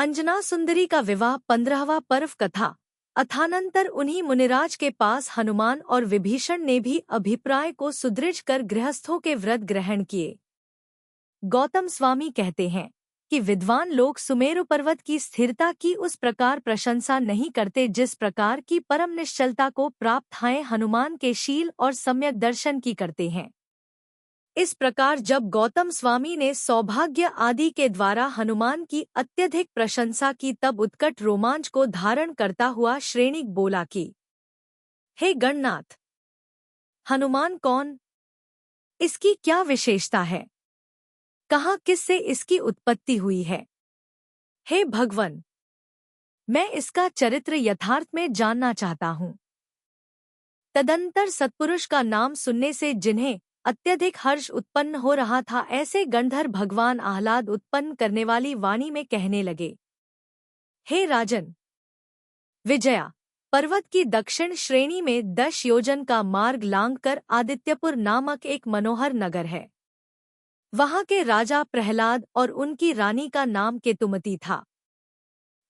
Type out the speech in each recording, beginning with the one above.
अंजना सुंदरी का विवाह 15वां पर्व कथा। अथानंतर उन्हीं मुनिराज के पास हनुमान और विभीषण ने भी अभिप्राय को सुदृढ़ कर गृहस्थों के व्रत ग्रहण किए। गौतम स्वामी कहते हैं कि विद्वान लोग सुमेरु पर्वत की स्थिरता की उस प्रकार प्रशंसा नहीं करते जिस प्रकार की परम निश्चलता को प्राप्त हैं हनुमान के शील और सम्यक दर्शन की करते हैं। इस प्रकार जब गौतम स्वामी ने सौभाग्य आदि के द्वारा हनुमान की अत्यधिक प्रशंसा की तब उत्कट रोमांच को धारण करता हुआ श्रेणिक बोला कि हे गणनाथ, हनुमान कौन? इसकी क्या विशेषता है? कहाँ किससे इसकी उत्पत्ति हुई है? हे भगवन, मैं इसका चरित्र यथार्थ में जानना चाहता हूँ। तदंतर सत्पुरुष का नाम सुनने से जिन्हें अत्यधिक हर्ष उत्पन्न हो रहा था ऐसे गंधर्व भगवान आह्लाद उत्पन्न करने वाली वाणी में कहने लगे, हे राजन, विजया पर्वत की दक्षिण श्रेणी में 10 योजन का मार्ग लांघकर आदित्यपुर नामक एक मनोहर नगर है। वहां के राजा प्रहलाद और उनकी रानी का नाम केतुमती था।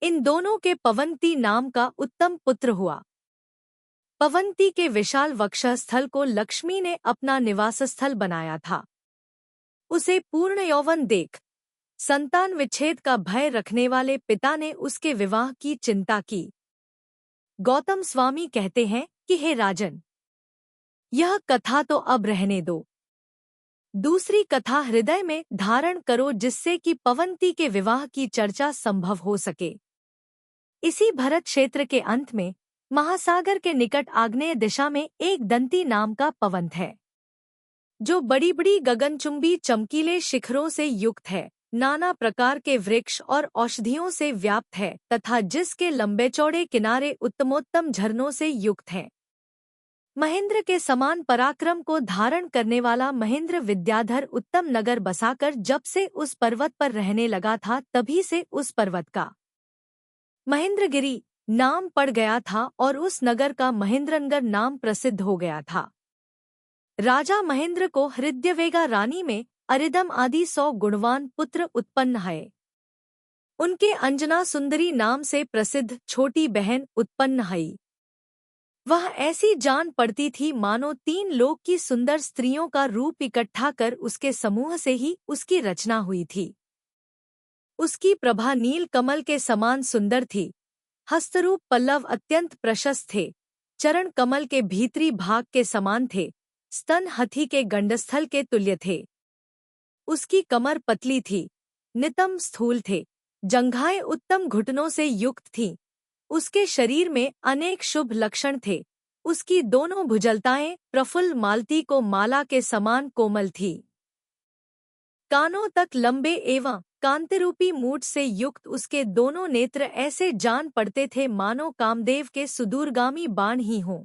इन दोनों के पवंती नाम का उत्तम पुत्र हुआ। पवंती के विशाल वक्षस्थल को लक्ष्मी ने अपना निवास स्थल बनाया था। उसे पूर्ण यौवन देख संतान विच्छेद का भय रखने वाले पिता ने उसके विवाह की चिंता की। गौतम स्वामी कहते हैं कि हे राजन, यह कथा तो अब रहने दो। दूसरी कथा हृदय में धारण करो जिससे कि पवंती के विवाह की चर्चा संभव हो सके। इसी भरत क्षेत्र के अंत में महासागर के निकट आग्नेय दिशा में एक दंती नाम का पवंत है, जो बड़ी बड़ी गगनचुंबी चमकीले शिखरों से युक्त है, नाना प्रकार के वृक्ष और औषधियों से व्याप्त है तथा जिसके लंबे चौड़े किनारे उत्तमोत्तम झरनों से युक्त हैं। महेंद्र के समान पराक्रम को धारण करने वाला महेंद्र विद्याधर उत्तम नगर बसाकर जब से उस पर्वत पर रहने लगा था तभी से उस पर्वत का महेंद्रगिरी नाम पड़ गया था और उस नगर का महेंद्रनगर नाम प्रसिद्ध हो गया था। राजा महेंद्र को हृदयवेगा रानी में अरिदम आदि 100 गुणवान पुत्र उत्पन्न है। उनके अंजना सुंदरी नाम से प्रसिद्ध छोटी बहन उत्पन्न हुई। वह ऐसी जान पड़ती थी मानो 3 लोक की सुंदर स्त्रियों का रूप इकट्ठा कर उसके समूह से ही उसकी रचना हुई थी। उसकी प्रभा नील कमल के समान सुंदर थी। हस्तरूप पल्लव अत्यंत प्रशस्त थे। चरण कमल के भीतरी भाग के समान थे। स्तन हाथी के गंडस्थल के तुल्य थे। उसकी कमर पतली थी, नितंब स्थूल थे। जंघाएं उत्तम घुटनों से युक्त थीं। उसके शरीर में अनेक शुभ लक्षण थे। उसकी दोनों भुजलताएं प्रफुल्ल मालती को माला के समान कोमल थी। कानों तक लंबे एवं कांतिरूपी मूठ से युक्त उसके दोनों नेत्र ऐसे जान पड़ते थे मानो कामदेव के सुदूरगामी बाण ही हों।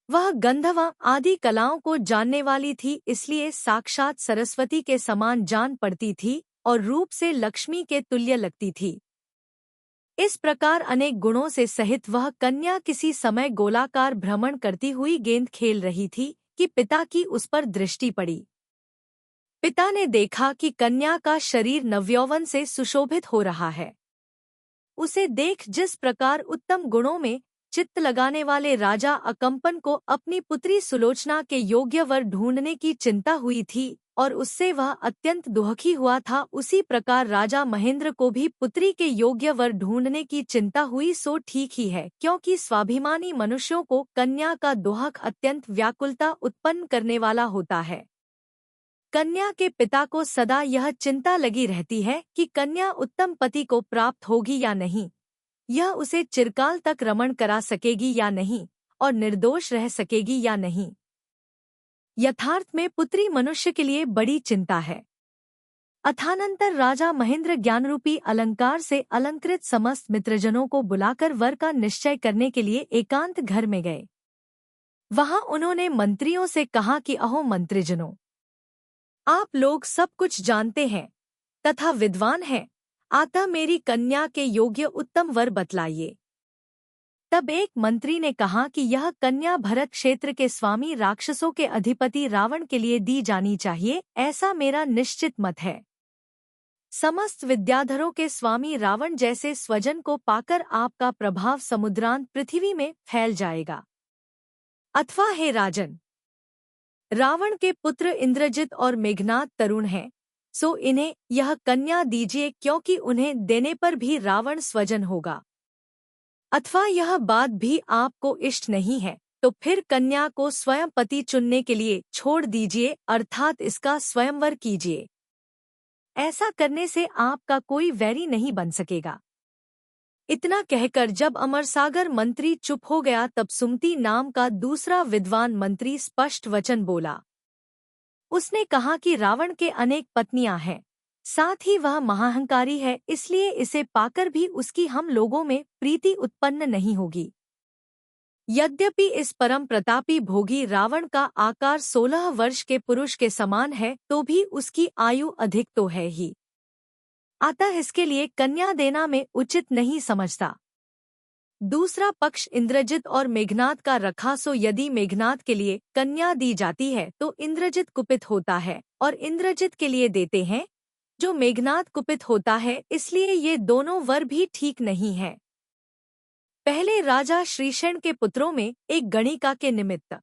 वह गंधर्व आदि कलाओं को जानने वाली थी, इसलिए साक्षात सरस्वती के समान जान पड़ती थी और रूप से लक्ष्मी के तुल्य लगती थी। इस प्रकार अनेक गुणों से सहित वह कन्या किसी समय गोलाकार भ्रमण करती हुई गेंद खेल रही थी कि पिता की उस पर दृष्टि पड़ी। पिता ने देखा कि कन्या का शरीर नवयौवन से सुशोभित हो रहा है। उसे देख जिस प्रकार उत्तम गुणों में चित्त लगाने वाले राजा अकंपन को अपनी पुत्री सुलोचना के योग्य वर ढूंढने की चिंता हुई थी और उससे वह अत्यंत दुखी हुआ था, उसी प्रकार राजा महेंद्र को भी पुत्री के योग्य वर ढूंढने की चिंता हुई। सो ठीक ही है, क्योंकि स्वाभिमानी मनुष्यों को कन्या का दुहक अत्यंत व्याकुलता उत्पन्न करने वाला होता है। कन्या के पिता को सदा यह चिंता लगी रहती है कि कन्या उत्तम पति को प्राप्त होगी या नहीं, यह उसे चिरकाल तक रमण करा सकेगी या नहीं और निर्दोष रह सकेगी या नहीं। यथार्थ में पुत्री मनुष्य के लिए बड़ी चिंता है। अथानंतर राजा महेंद्र ज्ञानरूपी अलंकार से अलंकृत समस्त मित्रजनों को बुलाकर वर का निश्चय करने के लिए एकांत घर में गए। वहां उन्होंने मंत्रियों से कहा कि अहो मंत्रीजनों, आप लोग सब कुछ जानते हैं तथा विद्वान हैं, अतः मेरी कन्या के योग्य उत्तम वर बतलाइए। तब एक मंत्री ने कहा कि यह कन्या भरत क्षेत्र के स्वामी राक्षसों के अधिपति रावण के लिए दी जानी चाहिए, ऐसा मेरा निश्चित मत है। समस्त विद्याधरों के स्वामी रावण जैसे स्वजन को पाकर आपका प्रभाव समुद्रांत पृथ्वी में फैल जाएगा। अथवा हे राजन, रावण के पुत्र इंद्रजित और मेघनाद तरुण हैं, सो इन्हें यह कन्या दीजिए, क्योंकि उन्हें देने पर भी रावण स्वजन होगा। अथवा यह बात भी आपको इष्ट नहीं है तो फिर कन्या को स्वयं पति चुनने के लिए छोड़ दीजिए, अर्थात इसका स्वयंवर कीजिए। ऐसा करने से आपका कोई वैरी नहीं बन सकेगा। इतना कहकर जब अमरसागर मंत्री चुप हो गया, तब सुमति नाम का दूसरा विद्वान मंत्री स्पष्ट वचन बोला। उसने कहा कि रावण के अनेक पत्नियां हैं, साथ ही वह महाहंकारी है, इसलिए इसे पाकर भी उसकी हम लोगों में प्रीति उत्पन्न नहीं होगी। यद्यपि इस परम प्रतापी भोगी रावण का आकार 16 वर्ष के पुरुष के समान है, तो भी उसकी आयु अधिक तो है ही, अतः इसके लिए कन्या देना मैं उचित नहीं समझता। दूसरा पक्ष इंद्रजित और मेघनाद का रखा, सो यदि मेघनाद के लिए कन्या दी जाती है तो इंद्रजित कुपित होता है, और इंद्रजित के लिए देते हैं जो मेघनाद कुपित होता है, इसलिए ये दोनों वर भी ठीक नहीं है। पहले राजा श्रीशैन के पुत्रों में एक गणिका के निमित्त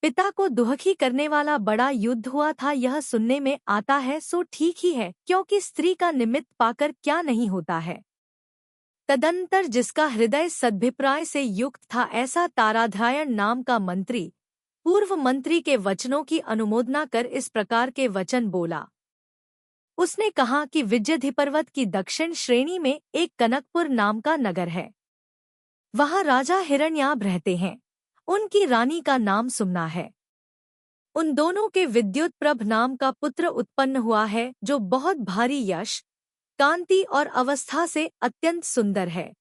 पिता को दुखी करने वाला बड़ा युद्ध हुआ था, यह सुनने में आता है, सो ठीक ही है, क्योंकि स्त्री का निमित्त पाकर क्या नहीं होता है। तदंतर जिसका हृदय सद्भिप्राय से युक्त था, ऐसा ताराध्यायन नाम का मंत्री पूर्व मंत्री के वचनों की अनुमोदना कर इस प्रकार के वचन बोला। उसने कहा कि विजयधि पर्वत की दक्षिण श्रेणी में एक कनकपुर नाम का नगर है। वहाँ राजा हिरण्याभ रहते हैं। उनकी रानी का नाम सुमना है। उन दोनों के विद्युत प्रभ नाम का पुत्र उत्पन्न हुआ है, जो बहुत भारी यश, कांति और अवस्था से अत्यंत सुंदर है।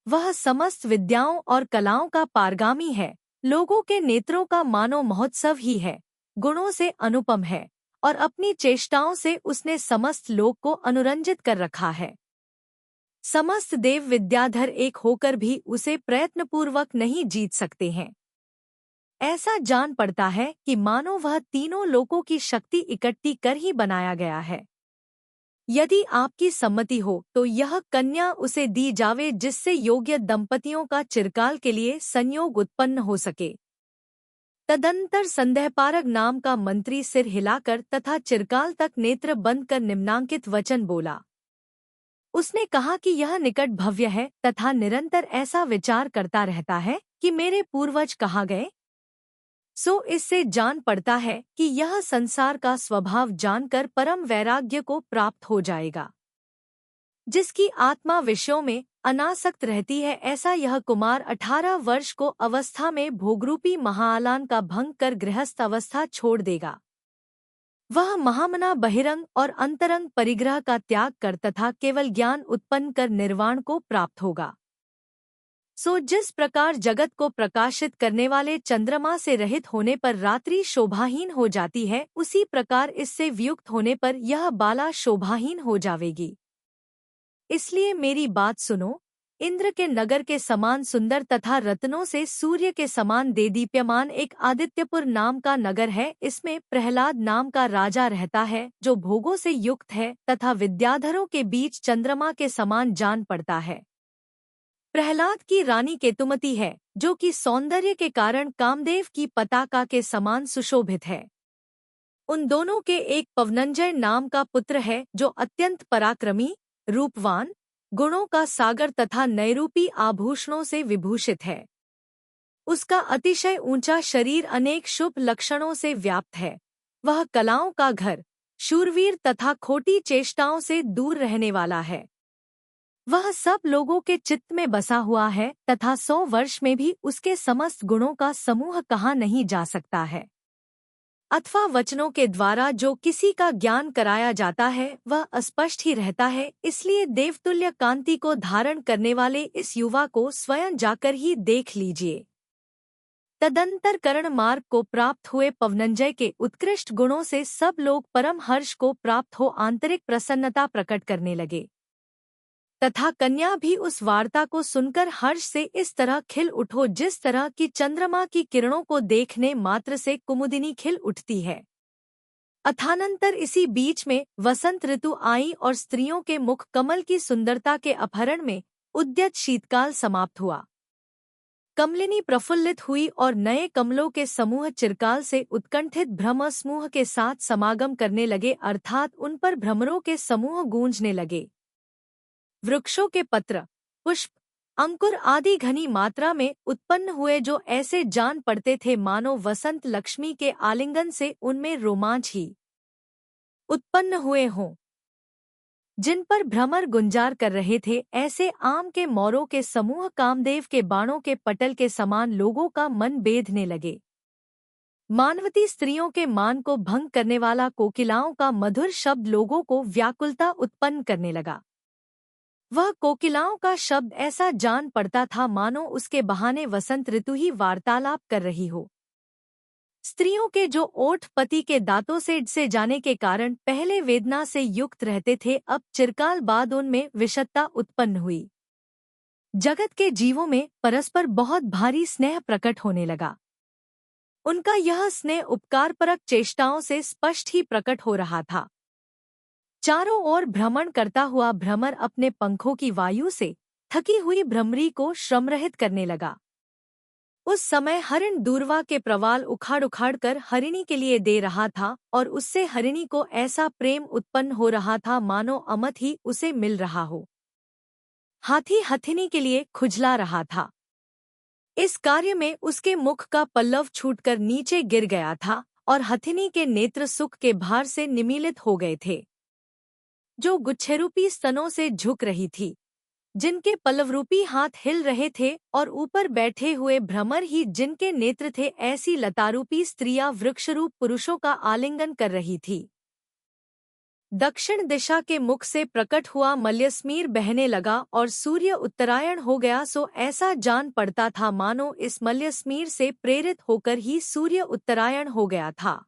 वह समस्त विद्याओं और कलाओं का पारगामी है, लोगों के नेत्रों का मानो महोत्सव ही है, गुणों से अनुपम है, और अपनी चेष्टाओं से उसने समस्त लोक को अनुरंजित कर रखा है। समस्त देव विद्याधर एक होकर भी उसे प्रयत्नपूर्वक नहीं जीत सकते हैं। ऐसा जान पड़ता है कि मानो वह तीनों लोकों की शक्ति इकट्ठी कर ही बनाया गया है। यदि आपकी सम्मति हो तो यह कन्या उसे दी जावे, जिससे योग्य दंपतियों का चिरकाल के लिए संयोग उत्पन्न हो सके। तदंतर संदेहपारक नाम का मंत्री सिर हिलाकर तथा चिरकाल तक नेत्र बंद कर निम्नांकित वचन बोला। उसने कहा कि यह निकट भव्य है तथा निरंतर ऐसा विचार करता रहता है कि मेरे पूर्वज कहाँ गए। सो इससे जान पड़ता है कि यह संसार का स्वभाव जानकर परम वैराग्य को प्राप्त हो जाएगा। जिसकी आत्मा विषयों में अनासक्त रहती है, ऐसा यह कुमार 18 वर्ष को अवस्था में भोगरूपी महाआलान का भंग कर गृहस्थ अवस्था छोड़ देगा। वह महामना बहिरंग और अंतरंग परिग्रह का त्याग कर तथा केवल ज्ञान उत्पन्न कर निर्वाण को प्राप्त होगा। सो जिस प्रकार जगत को प्रकाशित करने वाले चंद्रमा से रहित होने पर रात्रि शोभाहीन हो जाती है, उसी प्रकार इससे वियुक्त होने पर यह बाला शोभाहीन हो जावेगी। इसलिए मेरी बात सुनो। इंद्र के नगर के समान सुंदर तथा रत्नों से सूर्य के समान देदीप्यमान एक आदित्यपुर नाम का नगर है। इसमें प्रहलाद नाम का राजा रहता है, जो भोगों से युक्त है तथा विद्याधरों के बीच चंद्रमा के समान जान पड़ता है। प्रहलाद की रानी केतुमती है, जो कि सौंदर्य के कारण कामदेव की पताका के समान सुशोभित है। उन दोनों के एक पवनंजय नाम का पुत्र है, जो अत्यंत पराक्रमी, रूपवान, गुणों का सागर तथा नैरूपी आभूषणों से विभूषित है। उसका अतिशय ऊंचा शरीर अनेक शुभ लक्षणों से व्याप्त है। वह कलाओं का घर, शूरवीर तथा खोटी चेष्टाओं से दूर रहने वाला है। वह सब लोगों के चित्त में बसा हुआ है तथा 100 वर्ष में भी उसके समस्त गुणों का समूह कहाँ नहीं जा सकता है। अथवा वचनों के द्वारा जो किसी का ज्ञान कराया जाता है वह अस्पष्ट ही रहता है। इसलिए देवतुल्य कांति को धारण करने वाले इस युवा को स्वयं जाकर ही देख लीजिए। तदंतर कर्ण मार्ग को प्राप्त हुए पवनंजय के उत्कृष्ट गुणों से सब लोग परम हर्ष को प्राप्त हो आंतरिक प्रसन्नता प्रकट करने लगे तथा कन्या भी उस वार्ता को सुनकर हर्ष से इस तरह खिल उठो, जिस तरह की चंद्रमा की किरणों को देखने मात्र से कुमुदिनी खिल उठती है। अथानंतर इसी बीच में वसंत ऋतु आई और स्त्रियों के मुख कमल की सुंदरता के अपहरण में उद्यत शीतकाल समाप्त हुआ। कमलिनी प्रफुल्लित हुई और नए कमलों के समूह चिरकाल से उत्कंठित भ्रमर समूह के साथ समागम करने लगे, अर्थात उन पर भ्रमरों के समूह गूंजने लगे। वृक्षों के पत्र, पुष्प, अंकुर आदि घनी मात्रा में उत्पन्न हुए, जो ऐसे जान पड़ते थे मानो वसंत लक्ष्मी के आलिंगन से उनमें रोमांच ही उत्पन्न हुए हों। जिन पर भ्रमर गुंजार कर रहे थे, ऐसे आम के मोरों के समूह कामदेव के बाणों के पटल के समान लोगों का मन बेधने लगे। मानवती स्त्रियों के मान को भंग करने वाला कोकिलाओं का मधुर शब्द लोगों को व्याकुलता उत्पन्न करने लगा। वह कोकिलाओं का शब्द ऐसा जान पड़ता था मानो उसके बहाने वसंत ऋतु ही वार्तालाप कर रही हो। स्त्रियों के जो ओठ पति के दांतों से जाने के कारण पहले वेदना से युक्त रहते थे, अब चिरकाल बाद उनमें विषदता उत्पन्न हुई। जगत के जीवों में परस्पर बहुत भारी स्नेह प्रकट होने लगा। उनका यह स्नेह उपकारपरक चेष्टाओं से स्पष्ट ही प्रकट हो रहा था। चारों ओर भ्रमण करता हुआ भ्रमर अपने पंखों की वायु से थकी हुई भ्रमरी को श्रमरहित करने लगा। उस समय हरिण दूर्वा के प्रवाल उखाड़ उखाड़ कर हरिणी के लिए दे रहा था और उससे हरिणी को ऐसा प्रेम उत्पन्न हो रहा था मानो अमत ही उसे मिल रहा हो। हाथी हथिनी के लिए खुजला रहा था। इस कार्य में उसके मुख का पल्लव छूटकर नीचे गिर गया था और हथिनी के नेत्र सुख के भार से निमीलित हो गए थे। जो गुच्छेरूपी स्तनों से झुक रही थी, जिनके पल्लवरूपी हाथ हिल रहे थे और ऊपर बैठे हुए भ्रमर ही जिनके नेत्र थे, ऐसी लतारूपी स्त्रियां वृक्षरूप पुरुषों का आलिंगन कर रही थी। दक्षिण दिशा के मुख से प्रकट हुआ मल्यस्मीर बहने लगा और सूर्य उत्तरायण हो गया, सो ऐसा जान पड़ता था मानो इस मल्यस्मीर से प्रेरित होकर ही सूर्य उत्तरायण हो गया था।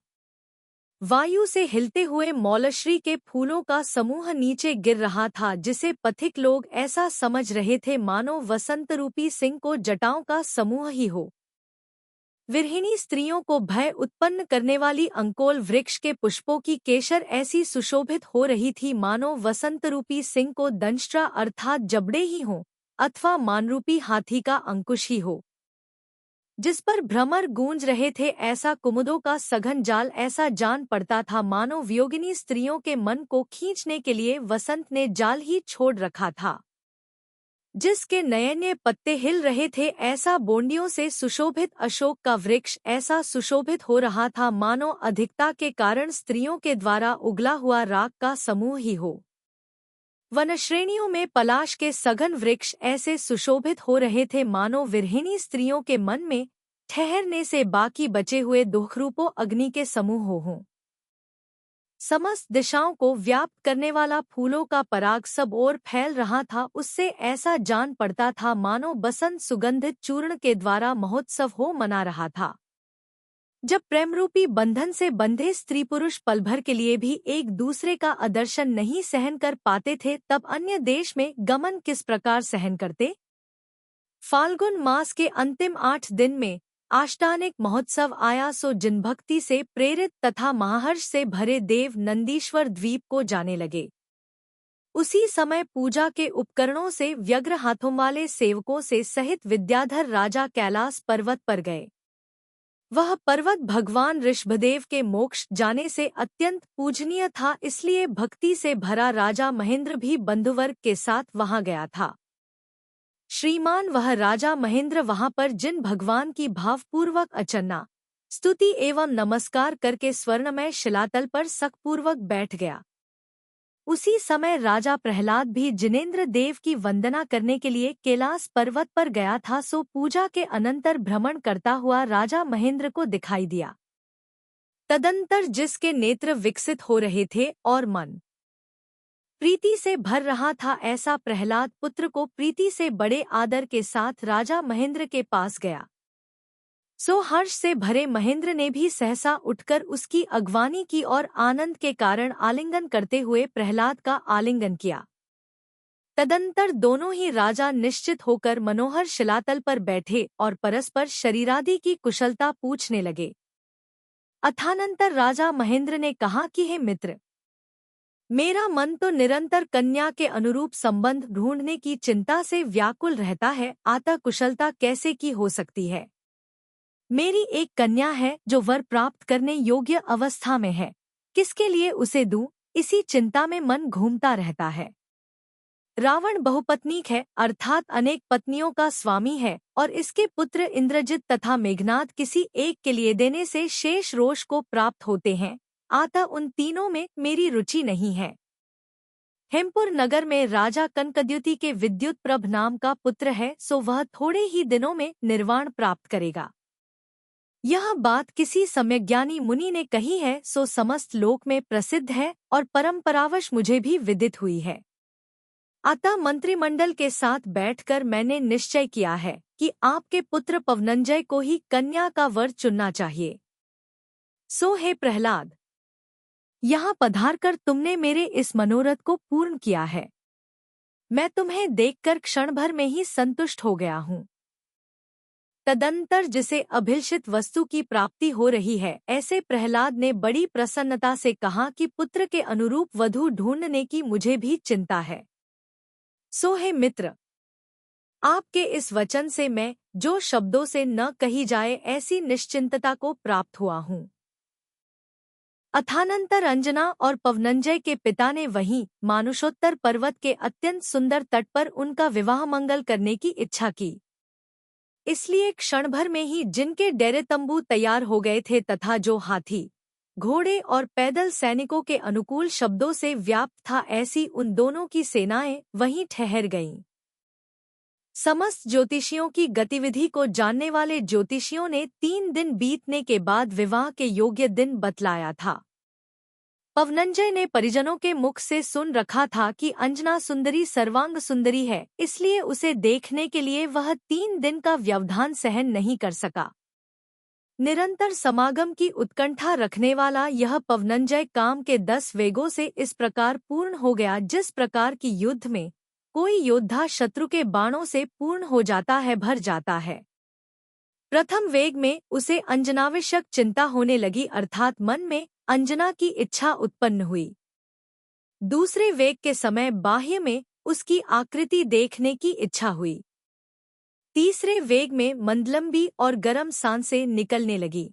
वायु से हिलते हुए मौलश्री के फूलों का समूह नीचे गिर रहा था, जिसे पथिक लोग ऐसा समझ रहे थे मानो वसंतरूपी सिंह को जटाओं का समूह ही हो। विरहिणी स्त्रियों को भय उत्पन्न करने वाली अंकोल वृक्ष के पुष्पों की केशर ऐसी सुशोभित हो रही थी मानो वसंतरूपी सिंह को दंष्ट्रा अर्थात जबड़े ही हों अथवा मानरूपी हाथी का अंकुश ही हो, जिस पर भ्रमर गूंज रहे थे। ऐसा कुमुदों का सघन जाल ऐसा जान पड़ता था मानो वियोगिनी स्त्रियों के मन को खींचने के लिए वसंत ने जाल ही छोड़ रखा था। जिसके नयने पत्ते हिल रहे थे, ऐसा बोंडियों से सुशोभित अशोक का वृक्ष ऐसा सुशोभित हो रहा था मानो अधिकता के कारण स्त्रियों के द्वारा उगला हुआ राग का समूह ही हो। वनश्रेणियों में पलाश के सघन वृक्ष ऐसे सुशोभित हो रहे थे मानो विरहिणी स्त्रियों के मन में ठहरने से बाकी बचे हुए दुखरूपों अग्नि के समूह हों। समस्त दिशाओं को व्याप्त करने वाला फूलों का पराग सब ओर फैल रहा था, उससे ऐसा जान पड़ता था मानो बसंत सुगंधित चूर्ण के द्वारा महोत्सव हो मना रहा था। जब प्रेमरूपी बंधन से बंधे स्त्री पुरुष पल भर के लिए भी एक दूसरे का आदर्शन नहीं सहन कर पाते थे, तब अन्य देश में गमन किस प्रकार सहन करते। फाल्गुन मास के अंतिम 8 दिन में आष्टानिक महोत्सव आया, सो जिन भक्ति से प्रेरित तथा महाहर्ष से भरे देव नंदीश्वर द्वीप को जाने लगे। उसी समय पूजा के उपकरणों से व्यग्र हाथों वाले सेवकों से सहित विद्याधर राजा कैलास पर्वत पर गए। वह पर्वत भगवान ऋषभदेव के मोक्ष जाने से अत्यंत पूजनीय था, इसलिए भक्ति से भरा राजा महेंद्र भी बंधुवर्ग के साथ वहां गया था। श्रीमान वह राजा महेंद्र वहां पर जिन भगवान की भावपूर्वक अर्चना, स्तुति एवं नमस्कार करके स्वर्णमय शिलातल पर सकपूर्वक बैठ गया। उसी समय राजा प्रहलाद भी जिनेंद्र देव की वंदना करने के लिए कैलास पर्वत पर गया था, सो पूजा के अनंतर भ्रमण करता हुआ राजा महेंद्र को दिखाई दिया। तदंतर जिसके नेत्र विकसित हो रहे थे और मन प्रीति से भर रहा था, ऐसा प्रहलाद पुत्र को प्रीति से बड़े आदर के साथ राजा महेंद्र के पास गया। सो हर्ष से भरे महेंद्र ने भी सहसा उठकर उसकी अगवानी की और आनंद के कारण आलिंगन करते हुए प्रहलाद का आलिंगन किया। तदंतर दोनों ही राजा निश्चित होकर मनोहर शिलातल पर बैठे और परस्पर शरीरादि की कुशलता पूछने लगे। अथानंतर राजा महेंद्र ने कहा कि हे मित्र, मेरा मन तो निरंतर कन्या के अनुरूप संबंध ढूंढने की चिंता से व्याकुल रहता है, अतः कुशलता कैसे की हो सकती है। मेरी एक कन्या है जो वर प्राप्त करने योग्य अवस्था में है, किसके लिए उसे दूं, इसी चिंता में मन घूमता रहता है। रावण बहुपत्नीक है, अर्थात अनेक पत्नियों का स्वामी है, और इसके पुत्र इंद्रजित तथा मेघनाद किसी एक के लिए देने से शेष रोष को प्राप्त होते हैं, अतः उन तीनों में मेरी रुचि नहीं है। हेमपुर नगर में राजा कनकद्युति के विद्युत प्रभ नाम का पुत्र है, सो वह थोड़े ही दिनों में निर्वाण प्राप्त करेगा। यह बात किसी सम्यज्ञानी मुनि ने कही है, सो समस्त लोक में प्रसिद्ध है और परंपरावश मुझे भी विदित हुई है। अतः मंत्रिमंडल के साथ बैठकर मैंने निश्चय किया है कि आपके पुत्र पवनंजय को ही कन्या का वर चुनना चाहिए। सो हे प्रहलाद, यहाँ पधारकर तुमने मेरे इस मनोरथ को पूर्ण किया है। मैं तुम्हें देखकर क्षण भर में ही संतुष्ट हो गया हूँ। तदंतर जिसे अभिलषित वस्तु की प्राप्ति हो रही है, ऐसे प्रहलाद ने बड़ी प्रसन्नता से कहा कि पुत्र के अनुरूप वधू ढूंढने की मुझे भी चिंता है। सो हे मित्र, आपके इस वचन से मैं जो शब्दों से न कही जाए ऐसी निश्चिंतता को प्राप्त हुआ हूँ। अथानंतर अंजना और पवनंजय के पिता ने वहीं मानुषोत्तर पर्वत के अत्यंत सुंदर तट पर उनका विवाह मंगल करने की इच्छा की। इसलिए क्षण भर में ही जिनके डेरे तंबू तैयार हो गए थे तथा जो हाथी, घोड़े और पैदल सैनिकों के अनुकूल शब्दों से व्याप्त था, ऐसी उन दोनों की सेनाएं वहीं ठहर गईं। समस्त ज्योतिषियों की गतिविधि को जानने वाले ज्योतिषियों ने 3 दिन बीतने के बाद विवाह के योग्य दिन बतलाया था। पवनंजय ने परिजनों के मुख से सुन रखा था कि अंजना सुंदरी सर्वांग सुंदरी है, इसलिए उसे देखने के लिए वह 3 दिन का व्यवधान सहन नहीं कर सका। निरंतर समागम की उत्कंठा रखने वाला यह पवनंजय काम के 10 वेगों से इस प्रकार पूर्ण हो गया जिस प्रकार की युद्ध में कोई योद्धा शत्रु के बाणों से पूर्ण हो जाता है, भर जाता है। प्रथम वेग में उसे अंजनाविषयक चिंता होने लगी, अर्थात मन में अंजना की इच्छा उत्पन्न हुई। दूसरे वेग के समय बाह्य में उसकी आकृति देखने की इच्छा हुई। तीसरे वेग में मंदलंबी और गर्म सांसें निकलने लगी।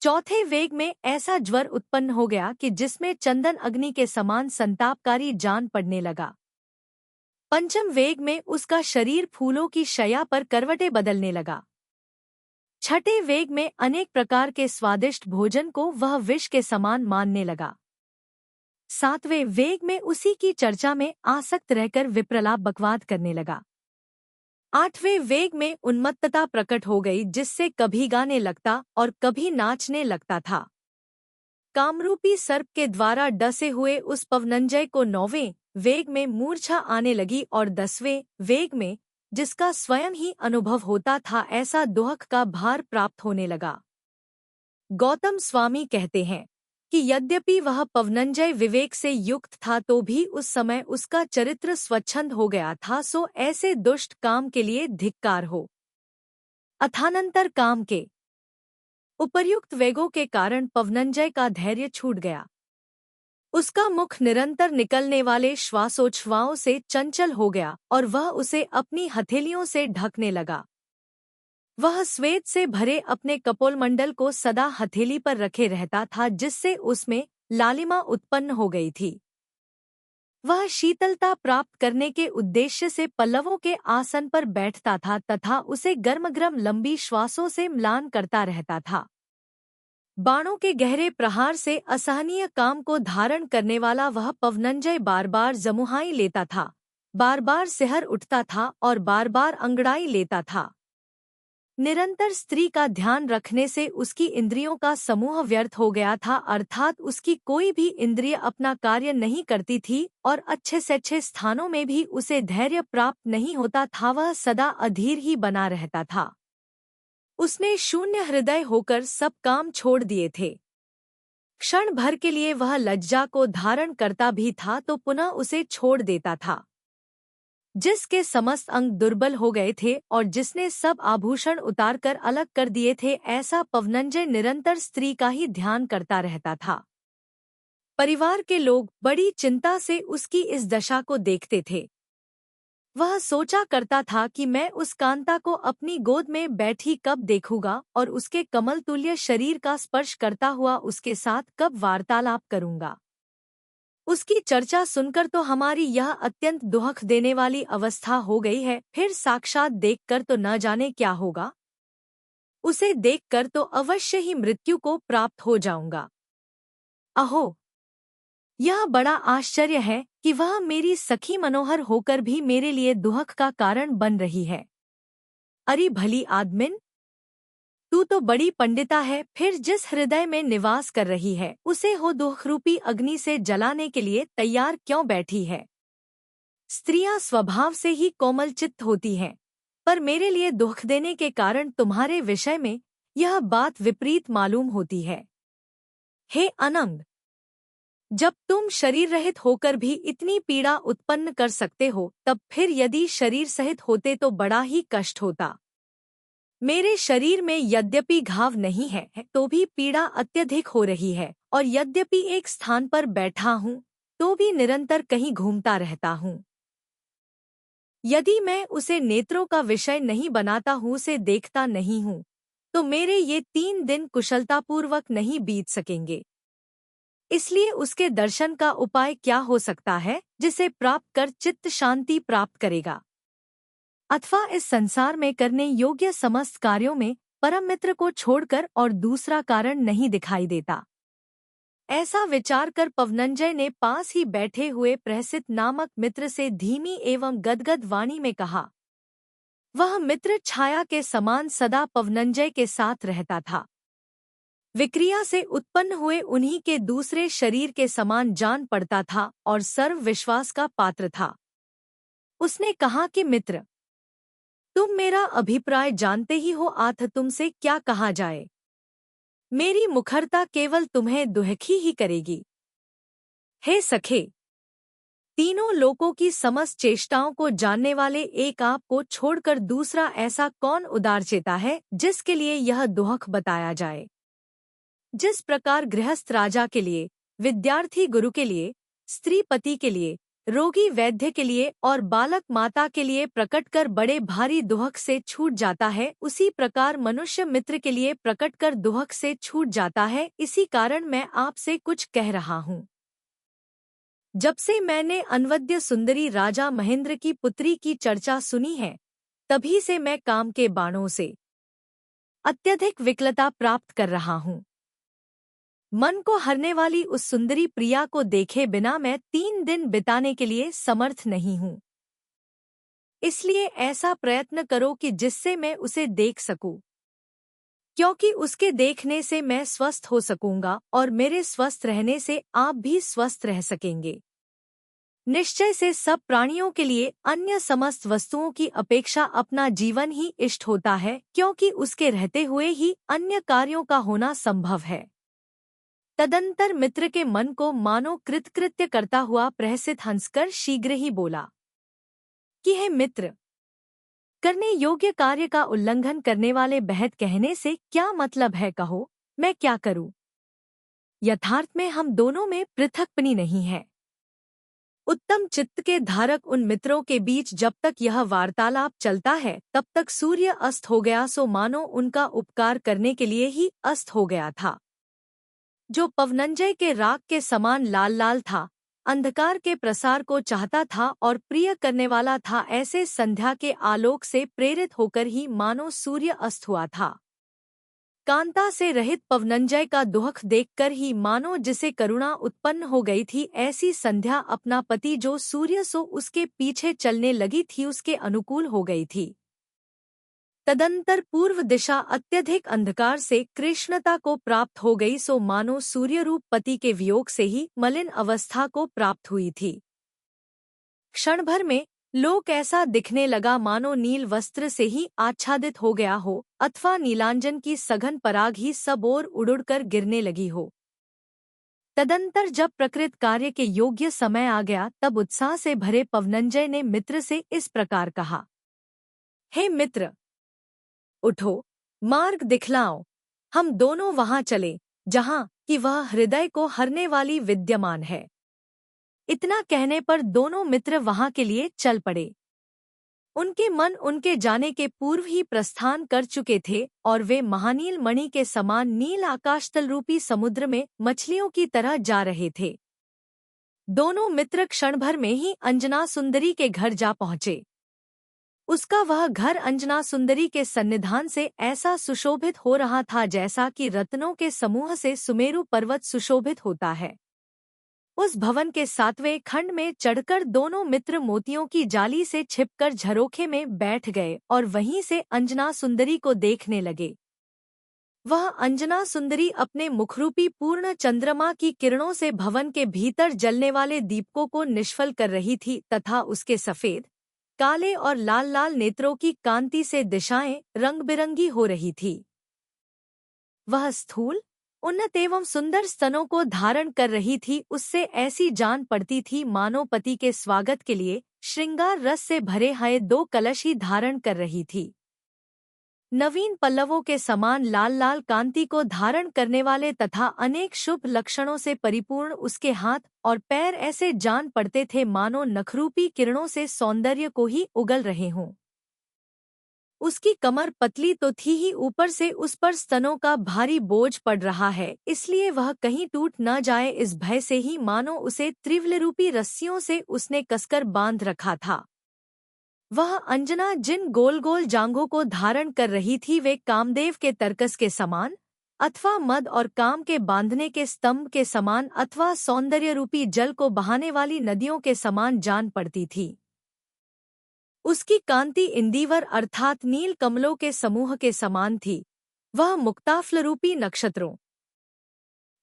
चौथे वेग में ऐसा ज्वर उत्पन्न हो गया कि जिसमें चंदन अग्नि के समान संतापकारी जान पड़ने लगा। पंचम वेग में उसका शरीर फूलों की शैया पर करवटें बदलने लगा। छठे वेग में अनेक प्रकार के स्वादिष्ट भोजन को वह विष के समान मानने लगा। सातवें वेग में उसी की चर्चा में आसक्त रहकर विप्रलाप बकवाद करने लगा। आठवें वेग में उन्मत्तता प्रकट हो गई, जिससे कभी गाने लगता और कभी नाचने लगता था। कामरूपी सर्प के द्वारा डसे हुए उस पवनंजय को 9वें वेग में मूर्छा आने लगी और 10वें वेग में, जिसका स्वयं ही अनुभव होता था, ऐसा दुहक का भार प्राप्त होने लगा। गौतम स्वामी कहते हैं कि यद्यपि वह पवनंजय विवेक से युक्त था तो भी उस समय उसका चरित्र स्वच्छंद हो गया था, सो ऐसे दुष्ट काम के लिए धिक्कार हो। अथानंतर काम के उपर्युक्त वेगों के कारण पवनंजय का धैर्य छूट गया। उसका मुख निरंतर निकलने वाले श्वासोच्छ्वासों से चंचल हो गया और वह उसे अपनी हथेलियों से ढकने लगा। वह श्वेत से भरे अपने कपोलमंडल को सदा हथेली पर रखे रहता था, जिससे उसमें लालिमा उत्पन्न हो गई थी। वह शीतलता प्राप्त करने के उद्देश्य से पल्लवों के आसन पर बैठता था तथा उसे गर्म लंबी श्वासों से म्लान करता रहता था। बाणों के गहरे प्रहार से असहनीय काम को धारण करने वाला वह पवनंजय बार बार जमुहाई लेता था, बार बार सिहर उठता था और बार बार अंगड़ाई लेता था। निरंतर स्त्री का ध्यान रखने से उसकी इंद्रियों का समूह व्यर्थ हो गया था, अर्थात उसकी कोई भी इंद्रिय अपना कार्य नहीं करती थी और अच्छे से अच्छे स्थानों में भी उसे धैर्य प्राप्त नहीं होता था। वह सदा अधीर ही बना रहता था। उसने शून्य हृदय होकर सब काम छोड़ दिए थे। क्षण भर के लिए वह लज्जा को धारण करता भी था तो पुनः उसे छोड़ देता था। जिसके समस्त अंग दुर्बल हो गए थे और जिसने सब आभूषण उतारकर अलग कर दिए थे, ऐसा पवनंजय निरंतर स्त्री का ही ध्यान करता रहता था। परिवार के लोग बड़ी चिंता से उसकी इस दशा को देखते थे। वह सोचा करता था कि मैं उस कांता को अपनी गोद में बैठी कब देखूंगा और उसके कमल तुल्य शरीर का स्पर्श करता हुआ उसके साथ कब वार्तालाप करूंगा। उसकी चर्चा सुनकर तो हमारी यह अत्यंत दुख देने वाली अवस्था हो गई है, फिर साक्षात देखकर तो न जाने क्या होगा। उसे देखकर तो अवश्य ही मृत्यु को प्राप्त हो जाऊंगा। अहो, यह बड़ा आश्चर्य है कि वह मेरी सखी मनोहर होकर भी मेरे लिए दुख का कारण बन रही है। अरे भली आदमिन, तू तो बड़ी पंडिता है, फिर जिस हृदय में निवास कर रही है उसे हो दुख रूपी अग्नि से जलाने के लिए तैयार क्यों बैठी है। स्त्रियां स्वभाव से ही कोमल चित्त होती हैं, पर मेरे लिए दुख देने के कारण तुम्हारे विषय में यह बात विपरीत मालूम होती है। हे अनंग, जब तुम शरीर रहित होकर भी इतनी पीड़ा उत्पन्न कर सकते हो, तब फिर यदि शरीर सहित होते तो बड़ा ही कष्ट होता। मेरे शरीर में यद्यपि घाव नहीं है तो भी पीड़ा अत्यधिक हो रही है, और यद्यपि एक स्थान पर बैठा हूँ तो भी निरंतर कहीं घूमता रहता हूँ। यदि मैं उसे नेत्रों का विषय नहीं बनाता हूँ, उसे देखता नहीं हूँ, तो मेरे ये 3 दिन कुशलतापूर्वक नहीं बीत सकेंगे। इसलिए उसके दर्शन का उपाय क्या हो सकता है जिसे प्राप्त कर चित्त शांति प्राप्त करेगा, अथवा इस संसार में करने योग्य समस्त कार्यों में परम मित्र को छोड़कर और दूसरा कारण नहीं दिखाई देता। ऐसा विचार कर पवनंजय ने पास ही बैठे हुए प्रहसित नामक मित्र से धीमी एवं गदगद वाणी में कहा। वह मित्र छाया के समान सदा पवनंजय के साथ रहता था। विक्रिया से उत्पन्न हुए उन्हीं के दूसरे शरीर के समान जान पड़ता था और सर्व विश्वास का पात्र था। उसने कहा कि मित्र, तुम मेरा अभिप्राय जानते ही हो, आथ तुमसे क्या कहा जाए। मेरी मुखरता केवल तुम्हें दुखी ही करेगी। हे सखे, तीनों लोकों की समस्त चेष्टाओं को जानने वाले एक आप को छोड़कर दूसरा ऐसा कौन उदारचेता है जिसके लिए यह दुख बताया जाए। जिस प्रकार गृहस्थ राजा के लिए, विद्यार्थी गुरु के लिए, स्त्री पति के लिए, रोगी वैद्य के लिए और बालक माता के लिए प्रकट कर बड़े भारी दुख से छूट जाता है, उसी प्रकार मनुष्य मित्र के लिए प्रकट कर दुख से छूट जाता है। इसी कारण मैं आपसे कुछ कह रहा हूँ। जब से मैंने अनवद्य सुंदरी राजा महेंद्र की पुत्री की चर्चा सुनी है, तभी से मैं काम के बाणों से अत्यधिक विकलता प्राप्त कर रहा हूँ। मन को हरने वाली उस सुंदरी प्रिया को देखे बिना मैं 3 दिन बिताने के लिए समर्थ नहीं हूँ। इसलिए ऐसा प्रयत्न करो कि जिससे मैं उसे देख सकूं, क्योंकि उसके देखने से मैं स्वस्थ हो सकूंगा और मेरे स्वस्थ रहने से आप भी स्वस्थ रह सकेंगे। निश्चय से सब प्राणियों के लिए अन्य समस्त वस्तुओं की अपेक्षा अपना जीवन ही इष्ट होता है, क्योंकि उसके रहते हुए ही अन्य कार्यों का होना संभव है। तदंतर मित्र के मन को मानो कृतकृत्य करता हुआ प्रहसित हंसकर शीघ्र ही बोला कि हे मित्र, करने योग्य कार्य का उल्लंघन करने वाले बहत कहने से क्या मतलब है, कहो मैं क्या करूं। यथार्थ में हम दोनों में पृथकपनी नहीं है। उत्तम चित्त के धारक उन मित्रों के बीच जब तक यह वार्तालाप चलता है तब तक सूर्य अस्त हो गया, सो मानो उनका उपकार करने के लिए ही अस्त हो गया था। जो पवनंजय के राग के समान लाल लाल था, अंधकार के प्रसार को चाहता था और प्रिय करने वाला था, ऐसे संध्या के आलोक से प्रेरित होकर ही मानो सूर्य अस्त हुआ था। कांता से रहित पवनंजय का दुख देखकर ही मानो जिसे करुणा उत्पन्न हो गई थी, ऐसी संध्या अपना पति जो सूर्य सो उसके पीछे चलने लगी थी उसके अनुकूल हो गई थी। तदंतर पूर्व दिशा अत्यधिक अंधकार से कृष्णता को प्राप्त हो गई, सो मानो सूर्यरूप पति के वियोग से ही मलिन अवस्था को प्राप्त हुई थी। क्षण भर में लोक ऐसा दिखने लगा मानो नील वस्त्र से ही आच्छादित हो गया हो, अथवा नीलांजन की सघन पराग ही सब ओर उड़कर गिरने लगी हो। तदंतर जब प्रकृत कार्य के योग्य समय आ गया तब उत्साह से भरे पवनंजय ने मित्र से इस प्रकार कहा, हे मित्र, उठो, मार्ग दिखलाओ, हम दोनों वहां चले जहां कि वह हृदय को हरने वाली विद्यमान है। इतना कहने पर दोनों मित्र वहां के लिए चल पड़े। उनके मन उनके जाने के पूर्व ही प्रस्थान कर चुके थे और वे महानील मणि के समान नील आकाशतल रूपी समुद्र में मछलियों की तरह जा रहे थे। दोनों मित्र क्षण भर में ही अंजना सुंदरी के घर जा पहुंचे। उसका वह घर अंजना सुंदरी के सन्निधान से ऐसा सुशोभित हो रहा था जैसा कि रत्नों के समूह से सुमेरु पर्वत सुशोभित होता है। उस भवन के 7वें खंड में चढ़कर दोनों मित्र मोतियों की जाली से छिपकर झरोखे में बैठ गए और वहीं से अंजना सुंदरी को देखने लगे। वह अंजना सुंदरी अपने मुखरूपी पूर्ण चंद्रमा की किरणों से भवन के भीतर जलने वाले दीपकों को निष्फल कर रही थी तथा उसके सफेद, काले और लाल लाल नेत्रों की कांति से दिशाएं रंग बिरंगी हो रही थी। वह स्थूल, उन्नत एवं सुंदर स्तनों को धारण कर रही थी। उससे ऐसी जान पड़ती थी मानो पति के स्वागत के लिए श्रृंगार रस से भरे हुए 2 कलश ही धारण कर रही थी। नवीन पल्लवों के समान लाल लाल कांति को धारण करने वाले तथा अनेक शुभ लक्षणों से परिपूर्ण उसके हाथ और पैर ऐसे जान पड़ते थे मानो नखरूपी किरणों से सौंदर्य को ही उगल रहे हों। उसकी कमर पतली तो थी ही, ऊपर से उस पर स्तनों का भारी बोझ पड़ रहा है, इसलिए वह कहीं टूट न जाए इस भय से ही मानो उसे त्रिवल रूपी रस्सियों से उसने कसकर बांध रखा था। वह अंजना जिन गोल गोल जांघों को धारण कर रही थी वे कामदेव के तरकस के समान अथवा मद और काम के बांधने के स्तंभ के समान अथवा सौंदर्य रूपी जल को बहाने वाली नदियों के समान जान पड़ती थी। उसकी कांति इंदिवर अर्थात नील कमलों के समूह के समान थी। वह मुक्ताफल रूपी नक्षत्रों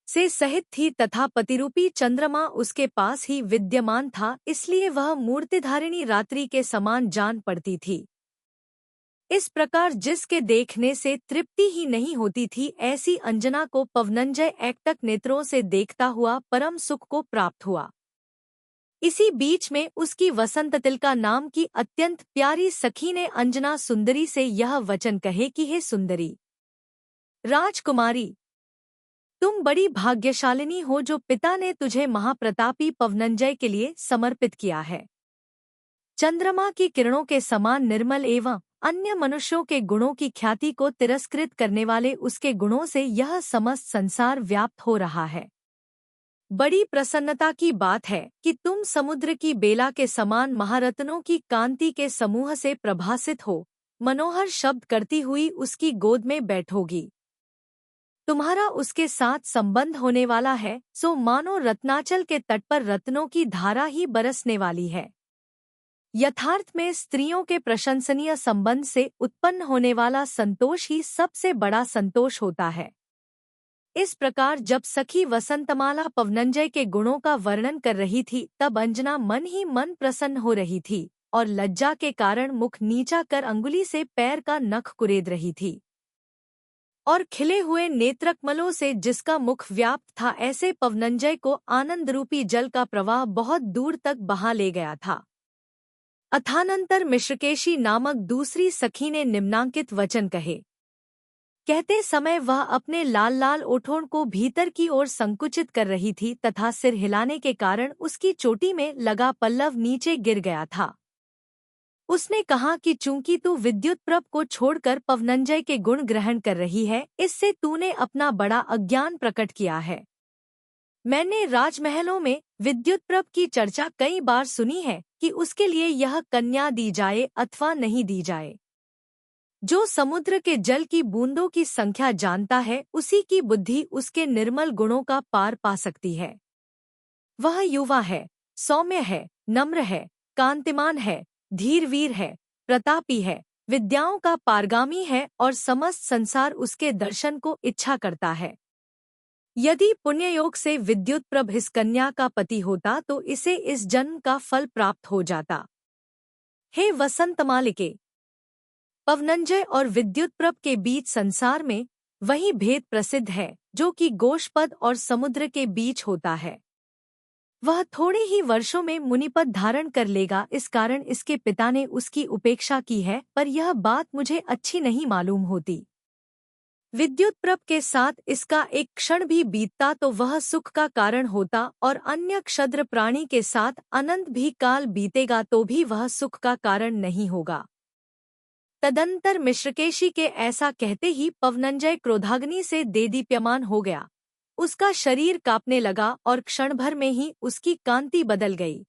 से सहित थी तथा पतिरूपी चंद्रमा उसके पास ही विद्यमान था, इसलिए वह मूर्तिधारिणी रात्रि के समान जान पड़ती थी। इस प्रकार जिसके देखने से तृप्ति ही नहीं होती थी, ऐसी अंजना को पवनंजय एकटक नेत्रों से देखता हुआ परम सुख को प्राप्त हुआ। इसी बीच में उसकी वसंततिलका नाम की अत्यंत प्यारी सखी ने अंजना सुंदरी से यह वचन कहे कि हे सुंदरी राजकुमारी, तुम बड़ी भाग्यशालिनी हो जो पिता ने तुझे महाप्रतापी पवनंजय के लिए समर्पित किया है। चंद्रमा की किरणों के समान निर्मल एवं अन्य मनुष्यों के गुणों की ख्याति को तिरस्कृत करने वाले उसके गुणों से यह समस्त संसार व्याप्त हो रहा है। बड़ी प्रसन्नता की बात है कि तुम समुद्र की बेला के समान महारत्नों की कांति के समूह से प्रभासित हो मनोहर शब्द करती हुई उसकी गोद में बैठोगी। तुम्हारा उसके साथ संबंध होने वाला है सो मानो रत्नाचल के तट पर रत्नों की धारा ही बरसने वाली है। यथार्थ में स्त्रियों के प्रशंसनीय संबंध से उत्पन्न होने वाला संतोष ही सबसे बड़ा संतोष होता है। इस प्रकार जब सखी वसंतमाला पवनंजय के गुणों का वर्णन कर रही थी तब अंजना मन ही मन प्रसन्न हो रही थी और लज्जा के कारण मुख नीचा कर अंगुली से पैर का नख कुरेद रही थी और खिले हुए नेत्रकमलों से जिसका मुख व्याप्त था ऐसे पवनंजय को आनंद रूपी जल का प्रवाह बहुत दूर तक बहा ले गया था। अथानंतर मिश्रकेशी नामक दूसरी सखी ने निम्नांकित वचन कहे। कहते समय वह अपने लाल लाल ओठों को भीतर की ओर संकुचित कर रही थी तथा सिर हिलाने के कारण उसकी चोटी में लगा पल्लव नीचे गिर गया था। उसने कहा कि चूंकि तू विद्युत प्रभ को छोड़कर पवनंजय के गुण ग्रहण कर रही है, इससे तूने अपना बड़ा अज्ञान प्रकट किया है। मैंने राजमहलों में विद्युत प्रभ की चर्चा कई बार सुनी है कि उसके लिए यह कन्या दी जाए अथवा नहीं दी जाए। जो समुद्र के जल की बूंदों की संख्या जानता है उसी की बुद्धि उसके निर्मल गुणों का पार पा सकती है। वह युवा है, सौम्य है, नम्र है, कांतिमान है, धीरवीर है, प्रतापी है, विद्याओं का पारगामी है और समस्त संसार उसके दर्शन को इच्छा करता है। यदि पुण्ययोग से विद्युत प्रभ इस कन्या का पति होता तो इसे इस जन्म का फल प्राप्त हो जाता। हे वसंतमालिके, पवनंजय और विद्युत प्रभ के बीच संसार में वही भेद प्रसिद्ध है जो कि गोशपद और समुद्र के बीच होता है। वह थोड़े ही वर्षों में मुनिपद धारण कर लेगा, इस कारण इसके पिता ने उसकी उपेक्षा की है, पर यह बात मुझे अच्छी नहीं मालूम होती। विद्युत प्रभ के साथ इसका एक क्षण भी बीतता तो वह सुख का कारण होता, और अन्य क्षुद्र प्राणी के साथ अनंत भी काल बीतेगा तो भी वह सुख का कारण नहीं होगा। तदंतर मिश्रकेशी के ऐसा कहते ही पवनंजय क्रोधाग्नि से देदीप्यमान हो गया। उसका शरीर कांपने लगा और क्षण भर में ही उसकी कांति बदल गई।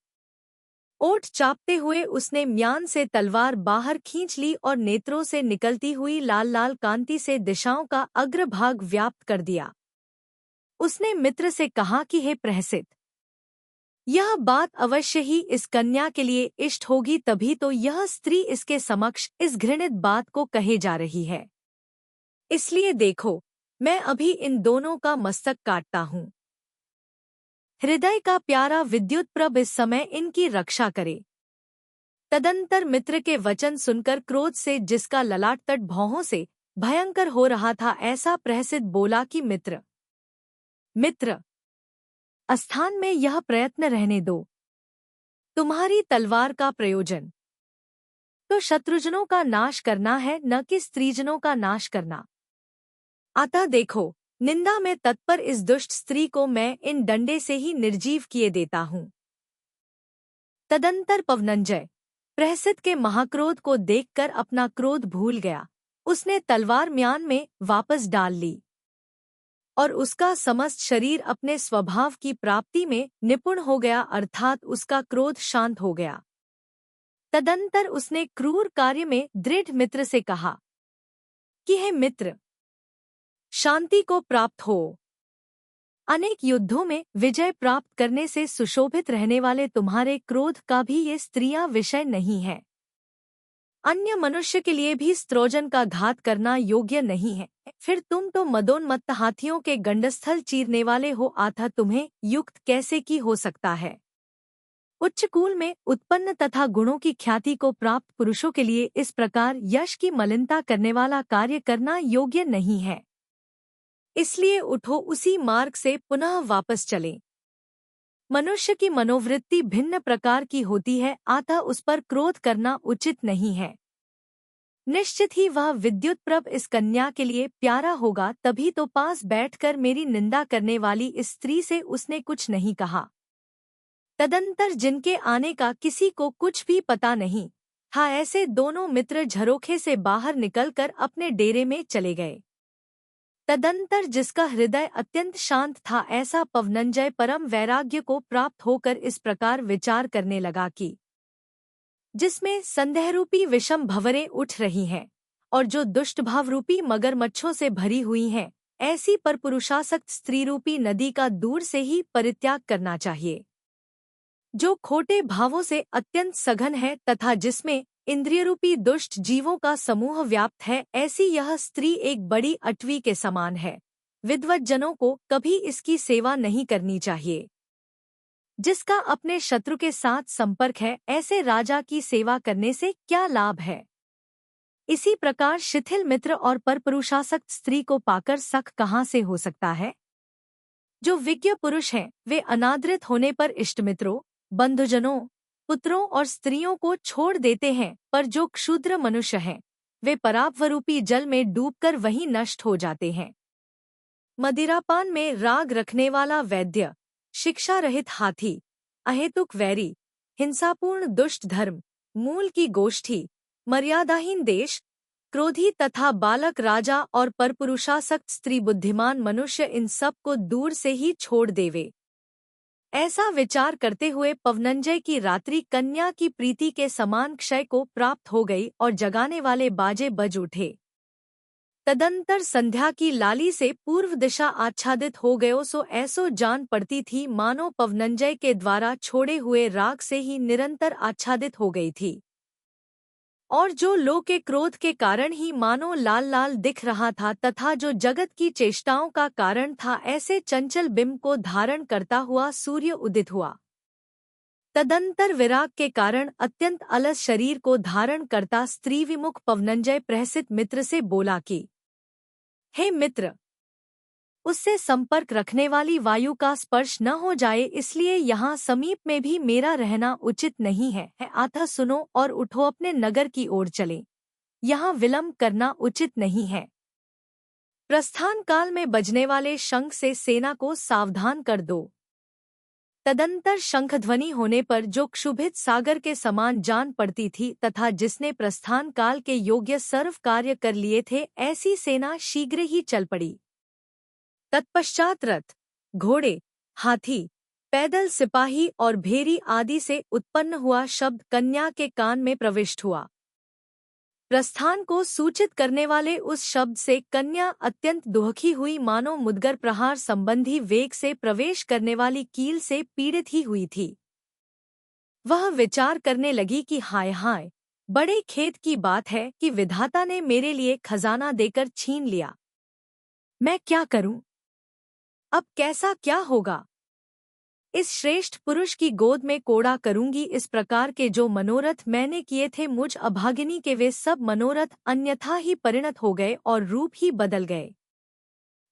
ओठ चापते हुए उसने म्यान से तलवार बाहर खींच ली और नेत्रों से निकलती हुई लाल लाल कांति से दिशाओं का अग्रभाग व्याप्त कर दिया। उसने मित्र से कहा कि हे प्रहसित, यह बात अवश्य ही इस कन्या के लिए इष्ट होगी, तभी तो यह स्त्री इसके समक्ष इस घृणित बात को कहे जा रही है। इसलिए देखो, मैं अभी इन दोनों का मस्तक काटता हूँ। हृदय का प्यारा विद्युत प्रभ इस समय इनकी रक्षा करे। तदंतर मित्र के वचन सुनकर क्रोध से जिसका ललाट तट भौहों से भयंकर हो रहा था, ऐसा प्रहसित बोला कि मित्र अस्थान में यह प्रयत्न रहने दो। तुम्हारी तलवार का प्रयोजन तो शत्रुजनों का नाश करना है, न कि स्त्रीजनों का नाश करना। अतः देखो, निंदा में तत्पर इस दुष्ट स्त्री को मैं इन डंडे से ही निर्जीव किए देता हूँ। तदंतर पवनंजय प्रहसित के महाक्रोध को देखकर अपना क्रोध भूल गया। उसने तलवार म्यान में वापस डाल ली और उसका समस्त शरीर अपने स्वभाव की प्राप्ति में निपुण हो गया, अर्थात उसका क्रोध शांत हो गया। तदंतर उसने क्रूर कार्य में दृढ़ मित्र से कहा कि हे मित्र, शांति को प्राप्त हो। अनेक युद्धों में विजय प्राप्त करने से सुशोभित रहने वाले तुम्हारे क्रोध का भी ये स्त्रियां विषय नहीं है। अन्य मनुष्य के लिए भी स्त्रोजन का घात करना योग्य नहीं है। फिर तुम तो मदोन्मत्त हाथियों के गंडस्थल चीरने वाले हो, अतः तुम्हें युक्त कैसे की हो सकता है। उच्च कुल में उत्पन्न तथा गुणों की ख्याति को प्राप्त पुरुषों के लिए इस प्रकार यश की मलिनता करने वाला कार्य करना योग्य नहीं है। इसलिए उठो, उसी मार्ग से पुनः वापस चलें। मनुष्य की मनोवृत्ति भिन्न प्रकार की होती है, अतः उस पर क्रोध करना उचित नहीं है। निश्चित ही वह विद्युत प्रभ इस कन्या के लिए प्यारा होगा, तभी तो पास बैठकर मेरी निंदा करने वाली इस स्त्री से उसने कुछ नहीं कहा। तदंतर जिनके आने का किसी को कुछ भी पता नहीं था, ऐसे दोनों मित्र झरोखे से बाहर निकलकर अपने डेरे में चले गए। तदंतर जिसका हृदय अत्यंत शांत था, ऐसा पवनंजय परम वैराग्य को प्राप्त होकर इस प्रकार विचार करने लगा कि जिसमें संदेहरूपी विषम भंवरें उठ रही हैं और जो दुष्टभावरूपी मगरमच्छों से भरी हुई हैं, ऐसी परपुरुषासक्त स्त्रीरूपी नदी का दूर से ही परित्याग करना चाहिए। जो खोटे भावों से अत्यंत सघन है तथा जिसमें इंद्रियरूपी दुष्ट जीवों का समूह व्याप्त है, ऐसी यह स्त्री एक बड़ी अटवी के समान है। विद्वत जनों को कभी इसकी सेवा नहीं करनी चाहिए। जिसका अपने शत्रु के साथ संपर्क है, ऐसे राजा की सेवा करने से क्या लाभ है। इसी प्रकार शिथिल मित्र और परपुरुषासक्त स्त्री को पाकर सख कहाँ से हो सकता है। जो विज्ञ पुरुष हैं, वे अनादृत होने पर इष्टमित्रों, बंधुजनों, पुत्रों और स्त्रियों को छोड़ देते हैं, पर जो क्षुद्र मनुष्य हैं, वे पराभवरूपी जल में डूबकर वहीं नष्ट हो जाते हैं। मदिरापान में राग रखने वाला वैद्य, शिक्षा रहित हाथी, अहेतुक वैरी, हिंसापूर्ण दुष्ट धर्म, मूल की गोष्ठी, मर्यादाहीन देश, क्रोधी तथा बालक राजा और परपुरुषासक्त स्त्री बुद्धिमान मनुष्य, इन सब को दूर से ही छोड़ देवे। ऐसा विचार करते हुए पवनंजय की रात्रि कन्या की प्रीति के समान क्षय को प्राप्त हो गई और जगाने वाले बाजे बज उठे। तदंतर संध्या की लाली से पूर्व दिशा आच्छादित हो गयो, सो ऐसो जान पड़ती थी मानो पवनंजय के द्वारा छोड़े हुए राग से ही निरंतर आच्छादित हो गई थी। और जो लोक के क्रोध के कारण ही मानो लाल लाल दिख रहा था तथा जो जगत की चेष्टाओं का कारण था, ऐसे चंचल बिंब को धारण करता हुआ सूर्य उदित हुआ। तदंतर विराग के कारण अत्यंत अलस शरीर को धारण करता स्त्री विमुख पवनंजय प्रहसित मित्र से बोला कि हे मित्र, उससे संपर्क रखने वाली वायु का स्पर्श न हो जाए, इसलिए यहाँ समीप में भी मेरा रहना उचित नहीं है। अतः सुनो और उठो, अपने नगर की ओर चलें। यहाँ विलंब करना उचित नहीं है। प्रस्थान काल में बजने वाले शंख से सेना को सावधान कर दो। तदंतर शंखध्वनि होने पर जो क्षुभित सागर के समान जान पड़ती थी तथा जिसने प्रस्थान काल के योग्य सर्व कार्य कर लिए थे, ऐसी सेना शीघ्र ही चल पड़ी। तत्पश्चात रथ, घोड़े, हाथी, पैदल सिपाही और भेरी आदि से उत्पन्न हुआ शब्द कन्या के कान में प्रविष्ट हुआ। प्रस्थान को सूचित करने वाले उस शब्द से कन्या अत्यंत दुखी हुई, मानो मुद्गर प्रहार संबंधी वेग से प्रवेश करने वाली कील से पीड़ित ही हुई थी। वह विचार करने लगी कि हाय हाय, बड़े खेद की बात है कि विधाता ने मेरे लिए खजाना देकर छीन लिया। मैं क्या करूं? अब कैसा क्या होगा? इस श्रेष्ठ पुरुष की गोद में कोड़ा करूंगी। इस प्रकार के जो मनोरथ मैंने किए थे मुझ अभागिनी के, वे सब मनोरथ अन्यथा ही परिणत हो गए और रूप ही बदल गए।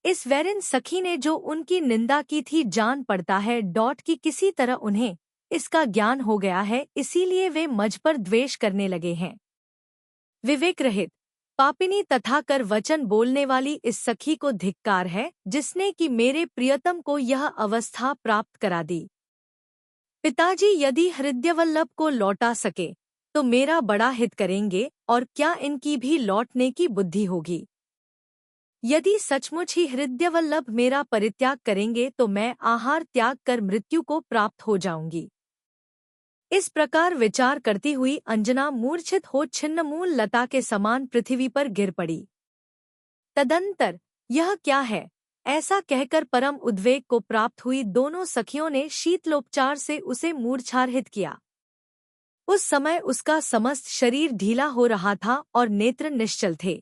इस वैरिन सखी ने जो उनकी निंदा की थी, जान पड़ता है डॉट की किसी तरह उन्हें इसका ज्ञान हो गया है, इसीलिए वे मुझ पर द्वेष करने लगे हैं। विवेक रहित, पापिनी तथा कर वचन बोलने वाली इस सखी को धिक्कार है, जिसने कि मेरे प्रियतम को यह अवस्था प्राप्त करा दी। पिताजी यदि हृदयवल्लभ को लौटा सके तो मेरा बड़ा हित करेंगे, और क्या इनकी भी लौटने की बुद्धि होगी। यदि सचमुच ही हृदयवल्लभ मेरा परित्याग करेंगे तो मैं आहार त्याग कर मृत्यु को प्राप्त हो जाऊंगी। इस प्रकार विचार करती हुई अंजना मूर्छित हो छिन्नमूल लता के समान पृथ्वी पर गिर पड़ी। तदंतर यह क्या है, ऐसा कहकर परम उद्वेग को प्राप्त हुई दोनों सखियों ने शीतलोपचार से उसे मूर्छारहित किया। उस समय उसका समस्त शरीर ढीला हो रहा था और नेत्र निश्चल थे।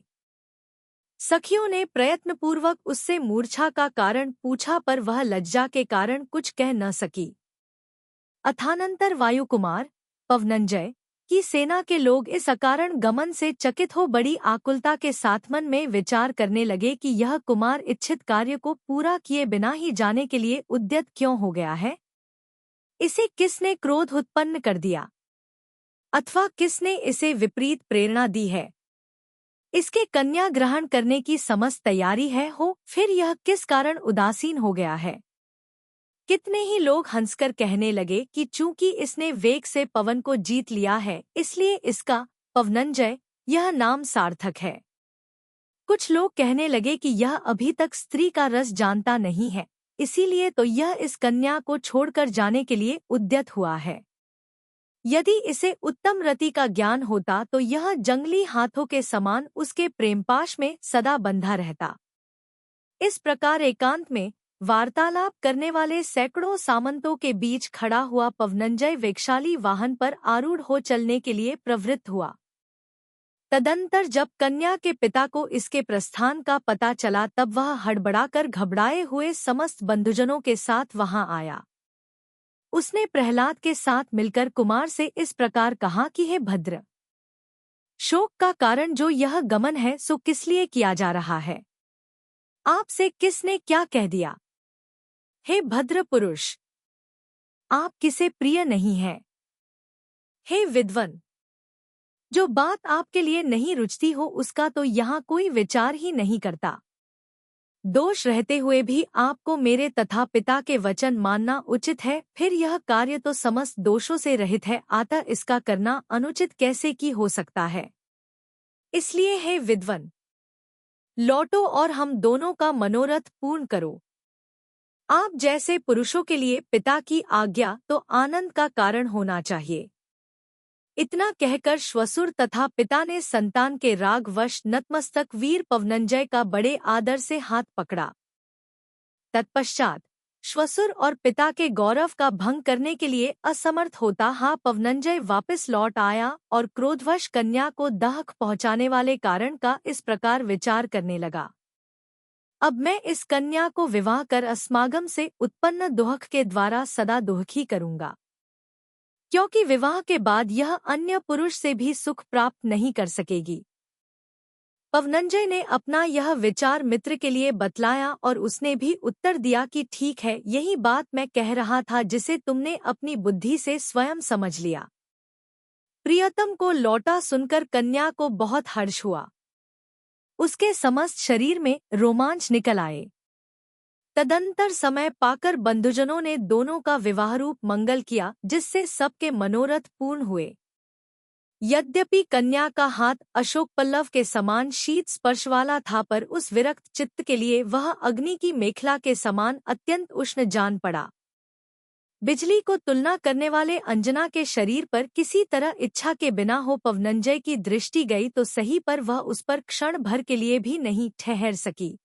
सखियों ने प्रयत्नपूर्वक उससे मूर्छा का कारण पूछा, पर वह लज्जा के कारण कुछ कह न सकी। अथानंतर वायुकुमार पवनंजय की सेना के लोग इस अकारण गमन से चकित हो बड़ी आकुलता के साथ मन में विचार करने लगे कि यह कुमार इच्छित कार्य को पूरा किए बिना ही जाने के लिए उद्यत क्यों हो गया है। इसे किसने क्रोध उत्पन्न कर दिया, अथवा किसने इसे विपरीत प्रेरणा दी है। इसके कन्या ग्रहण करने की समस्त तैयारी है हो, फिर यह किस कारण उदासीन हो गया है। कितने ही लोग हंसकर कहने लगे कि चूंकि इसने वेग से पवन को जीत लिया है, इसलिए इसका पवनंजय यह नाम सार्थक है। कुछ लोग कहने लगे कि यह अभी तक स्त्री का रस जानता नहीं है, इसीलिए तो यह इस कन्या को छोड़कर जाने के लिए उद्यत हुआ है। यदि इसे उत्तम रति का ज्ञान होता तो यह जंगली हाथों के समान उसके प्रेमपाश में सदा बंधा रहता। इस प्रकार एकांत में वार्तालाप करने वाले सैकड़ों सामंतों के बीच खड़ा हुआ पवनंजय वेगशाली वाहन पर आरूढ़ हो चलने के लिए प्रवृत्त हुआ। तदंतर जब कन्या के पिता को इसके प्रस्थान का पता चला, तब वह हड़बड़ाकर घबराए हुए समस्त बंधुजनों के साथ वहां आया। उसने प्रहलाद के साथ मिलकर कुमार से इस प्रकार कहा कि हे भद्र, शोक का कारण जो यह गमन है सो किस लिए किया जा रहा है? आपसे किसने क्या कह दिया? हे भद्र पुरुष, आप किसे प्रिय नहीं हैं? हे विद्वन, जो बात आपके लिए नहीं रुचती हो उसका तो यहाँ कोई विचार ही नहीं करता। दोष रहते हुए भी आपको मेरे तथा पिता के वचन मानना उचित है, फिर यह कार्य तो समस्त दोषों से रहित है, अतः इसका करना अनुचित कैसे की हो सकता है। इसलिए हे विद्वन, लौटो और हम दोनों का मनोरथ पूर्ण करो। आप जैसे पुरुषों के लिए पिता की आज्ञा तो आनंद का कारण होना चाहिए। इतना कहकर श्वसुर तथा पिता ने संतान के रागवश नतमस्तक वीर पवनंजय का बड़े आदर से हाथ पकड़ा। तत्पश्चात श्वसुर और पिता के गौरव का भंग करने के लिए असमर्थ होता पवनंजय वापस लौट आया और क्रोधवश कन्या को दाहक पहुंचाने वाले कारण का इस प्रकार विचार करने लगा। अब मैं इस कन्या को विवाह कर अस्मागम से उत्पन्न दुख के द्वारा सदा दुखी करूंगा, क्योंकि विवाह के बाद यह अन्य पुरुष से भी सुख प्राप्त नहीं कर सकेगी। पवनंजय ने अपना यह विचार मित्र के लिए बतलाया और उसने भी उत्तर दिया कि ठीक है, यही बात मैं कह रहा था जिसे तुमने अपनी बुद्धि से स्वयं समझ लिया। प्रियतम को लौटा सुनकर कन्या को बहुत हर्ष हुआ। उसके समस्त शरीर में रोमांच निकल आए। तदंतर समय पाकर बंधुजनों ने दोनों का विवाह रूप मंगल किया, जिससे सबके मनोरथ पूर्ण हुए। यद्यपि कन्या का हाथ अशोक पल्लव के समान शीत स्पर्श वाला था, पर उस विरक्त चित्त के लिए वह अग्नि की मेखला के समान अत्यंत उष्ण जान पड़ा। बिजली को तुलना करने वाले अंजना के शरीर पर किसी तरह इच्छा के बिना हो पवनंजय की दृष्टि गई तो सही, पर वह उस पर क्षण भर के लिए भी नहीं ठहर सकी।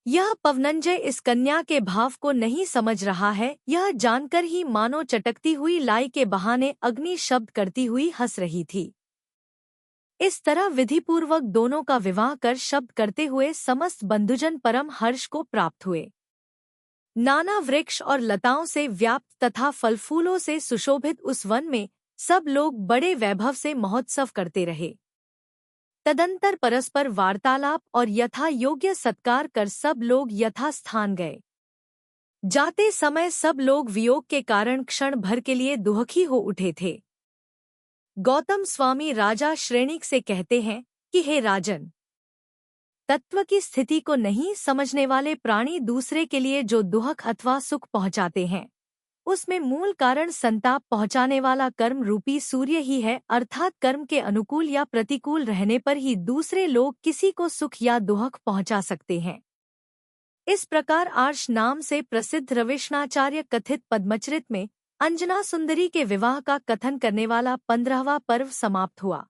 यह पवनंजय इस कन्या के भाव को नहीं समझ रहा है, यह जानकर ही मानो चटकती हुई लाई के बहाने अग्नि शब्द करती हुई हंस रही थी। इस तरह विधिपूर्वक दोनों का विवाह कर शब्द करते हुए समस्त बंधुजन परम हर्ष को प्राप्त हुए। नाना वृक्ष और लताओं से व्याप्त तथा फल फूलों से सुशोभित उस वन में सब लोग बड़े वैभव से महोत्सव करते रहे। तदंतर परस्पर वार्तालाप और यथा योग्य सत्कार कर सब लोग यथास्थान गए। जाते समय सब लोग वियोग के कारण क्षण भर के लिए दुखी हो उठे थे। गौतम स्वामी राजा श्रेणिक से कहते हैं कि हे राजन, तत्व की स्थिति को नहीं समझने वाले प्राणी दूसरे के लिए जो दुख अथवा सुख पहुंचाते हैं, उसमें मूल कारण संताप पहुंचाने वाला कर्म रूपी सूर्य ही है, अर्थात कर्म के अनुकूल या प्रतिकूल रहने पर ही दूसरे लोग किसी को सुख या दुख पहुंचा सकते हैं। इस प्रकार आर्ष नाम से प्रसिद्ध रविशनाचार्य कथित पद्मचरित में अंजना सुंदरी के विवाह का कथन करने वाला 15वां पर्व समाप्त हुआ।